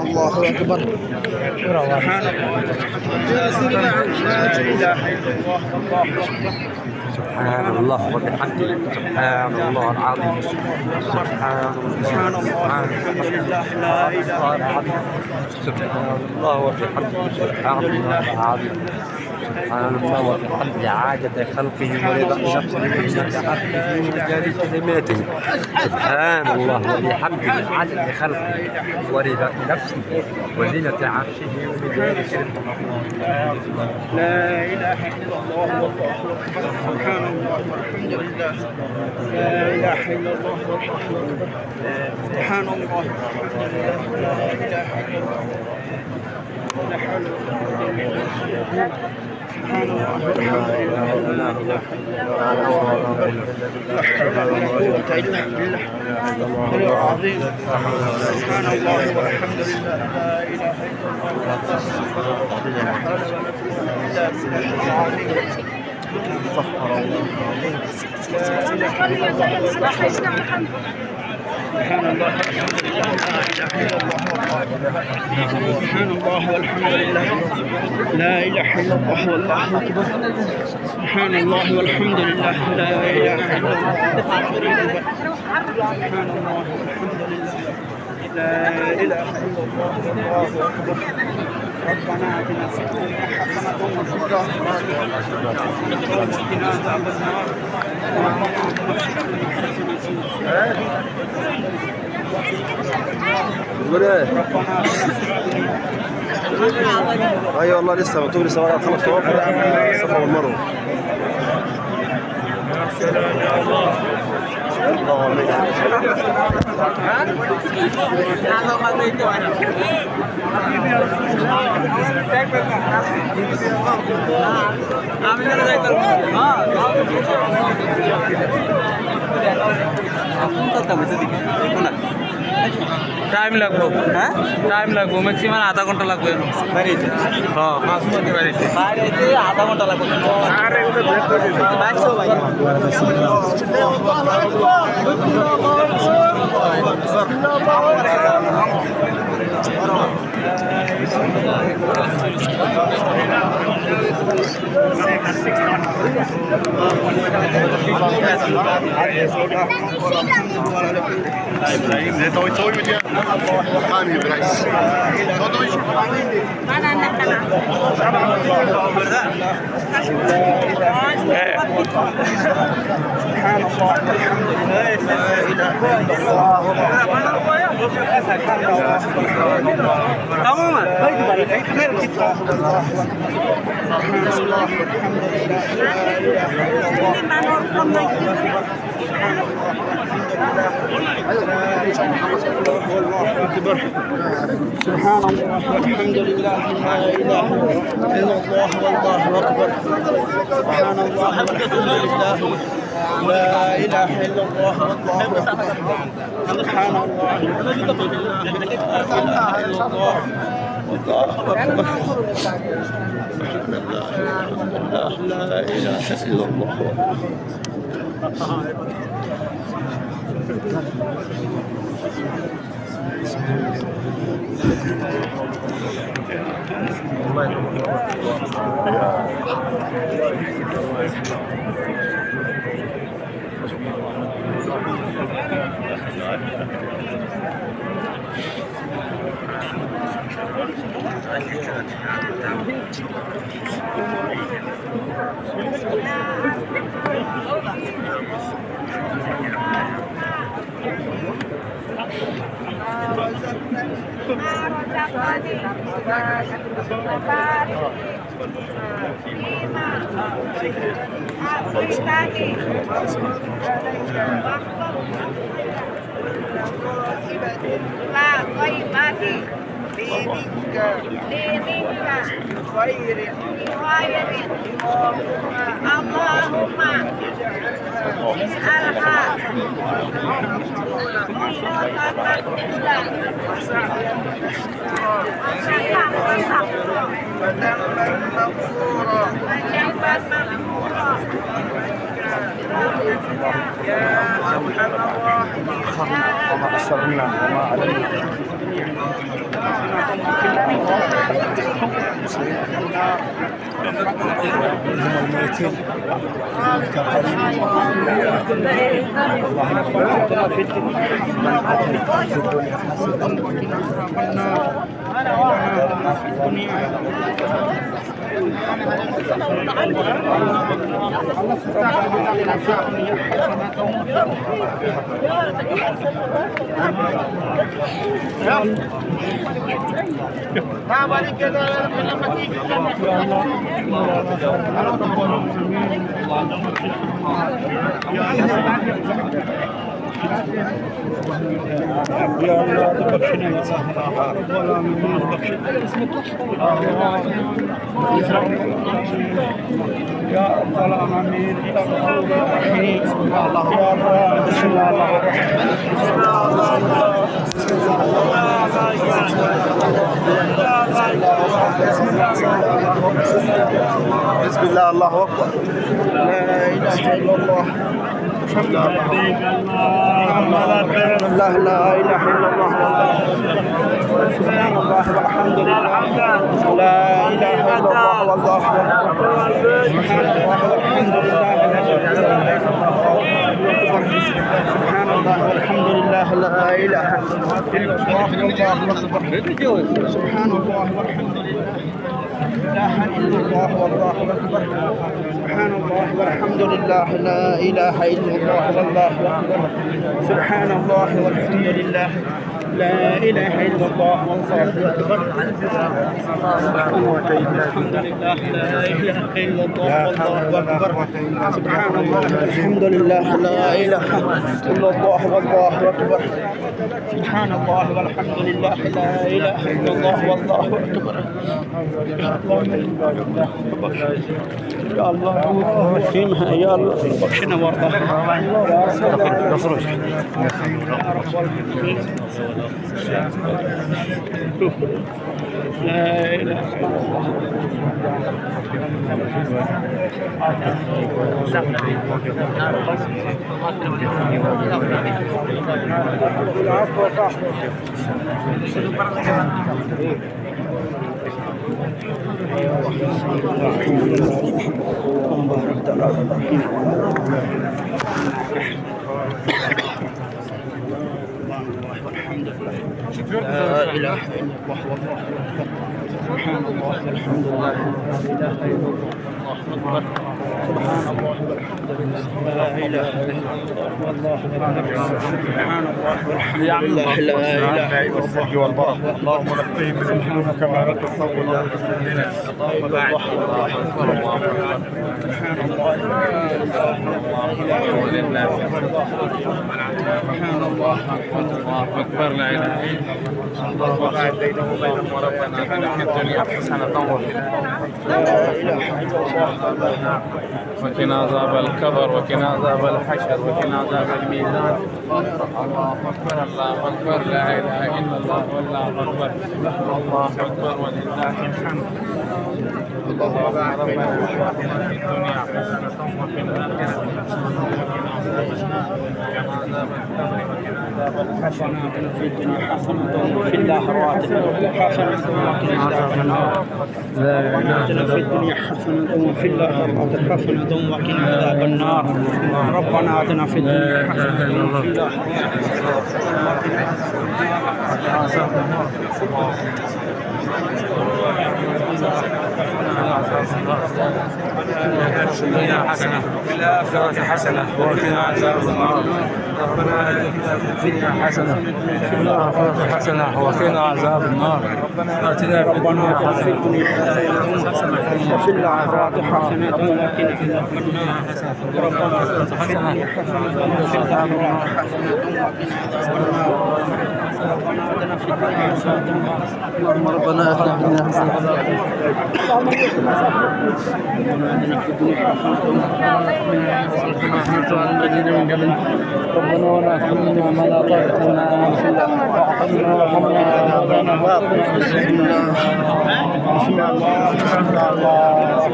الله أكبر. سبحان الله وبحمده سبحان الله العظيم سبحان الله الحمد لله لا إله إلا الله. سبحان الله وبحمده سبحان الله العظيم سبحان الله وبحمده عادة خلقه ورضا نفسه وزنة عرشه ومداد كلماته سبحان الله وبحمده عادة خلقه ورضا نفسه وزنة عرشه ومداد كلماته لا إله إلا الله والله أكبر. سبحان الله والحمد لله لا إله إلا الله والله أكبر. سبحان الله والحمد لله لا إله إلا الله ولا حول ولا قوة إلا بالله. سبحان الله والحمد لله لا إله إلا الله ولا قوة إلا بالله العظيم. سبحان الله والحمد لله لا إله إلا الله ولا حول ولا قوة إلا بالله العظيم. سبحان الله والحمد لله لا إله إلا الله. سبحان الله والحمد لله لا إله إلا الله والله أكبر. سبحان الله والحمد لله لا إله إلا الله. سبحان الله والحمد لله لا إله إلا الله والله أكبر. ربنا آتنا في الدنيا حسنة وفي الآخرة حسنة وقنا عذاب النار. اي والله لسه مكتوب لي سواء خلص طواف الصفا والمروه. টাইম লাগবো, হ্যাঁ টাইম লাগবো, ম্যাক্সিমাম আধা ঘন্টা লাগবে। হ্যাঁ মাঝমধ্যে বাড়িতে আধা ঘন্টা লাগবে। سبحان الله والحمد لله لا إله إلا الله والله أكبر. سبحان الله والحمد لله لا إله إلا الله والله أكبر. سبحان الله والحمد لله لا إله إلا الله والله أكبر. سبحان الله لا إله إلا الله. اللهم اجعلها وما أسرنا وما علينا الميتين يا الله تباركنا يا رب العالمين بسم الله الله اكبر لا اله الا الله لا اله الا الله سبحان الله والحمد لله لا اله الا الله والله سبحان الله والحمد لله سبحان الله والحمد لله لا اله الا الله سبحان الله والحمد لله لا اله الا الله والله اكبر سبحان الله والحمد لله لا اله الا الله والله اكبر سبحان الله والحمد لله لا اله الا الله والله اكبر الحمد لله لا اله الا الله والله اكبر سبحان الله الحمد لله لا اله الا الله والله اكبر سبحان الله والحمد لله لا اله الا الله والله اكبر يا الله وفيمها يا الله بخشنا وارضى نخرج لا اله الا الله العفو والحمد لله لا اله الا الله والله سبحان الله والحمد لله لا اله الا الله والله اكبر سبحان الله والحمد لله لا اله الا الله والله اكبر سبحان الله والحمد لله لا اله الا الله والبركه اللهم نقيهم من الذنوب كما نقي الثوب والمسلم لنا الله اكبر سبحان الله سبحان الله اكبر لا اله الا الله وبعد بينه وبينهم ربنا اتنا في الدنيا حسنه وقنا عذاب القبر وقنا عذاب الحشر وقنا عذاب الميزان الله اكبر الله اكبر لا اله الا الله والله اكبر الله اكبر ولله الحمد ربنا اتنا في الدنيا حسنه وفي الاخره حسنة في الدنيا حسنة وفي الآخرة حسنة وقنا عذاب النار ربنا آتنا في الدنيا حسنة وفي الآخرة حسنة وقنا عذاب النار ربنا آتنا في الدنيا حسنة وفي الدنيا حسنة وفي الآخرة حسنة وقنا عذاب النار ربنا آتنا في الدنيا حسنة وفي الآخرة حسنة وقنا عذاب النار آتنا في الدنيا حسنة وفي الآخرة حسنة وقنا عذاب النار ربنا آتنا في الدنيا حسنة وفي الآخرة حسنة ربنا آتنا في الدنيا حسنة ربنا ولا تحملنا ما لا طاقة لنا واعطنا وارحمنا وعافنا واغفر بسم الله بسم الله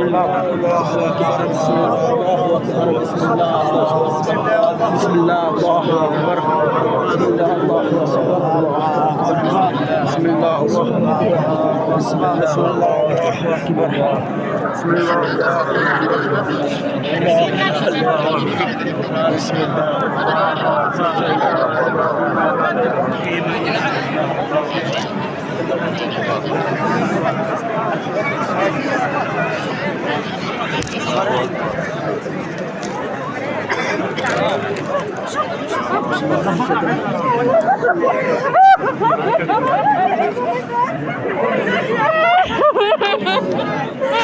الله أكبر بسم الله الله أكبر بسم الله بسم الله الله أكبر بسم الله الله أكبر بسم الله بسم الله الله أكبر بسم الله بسم الله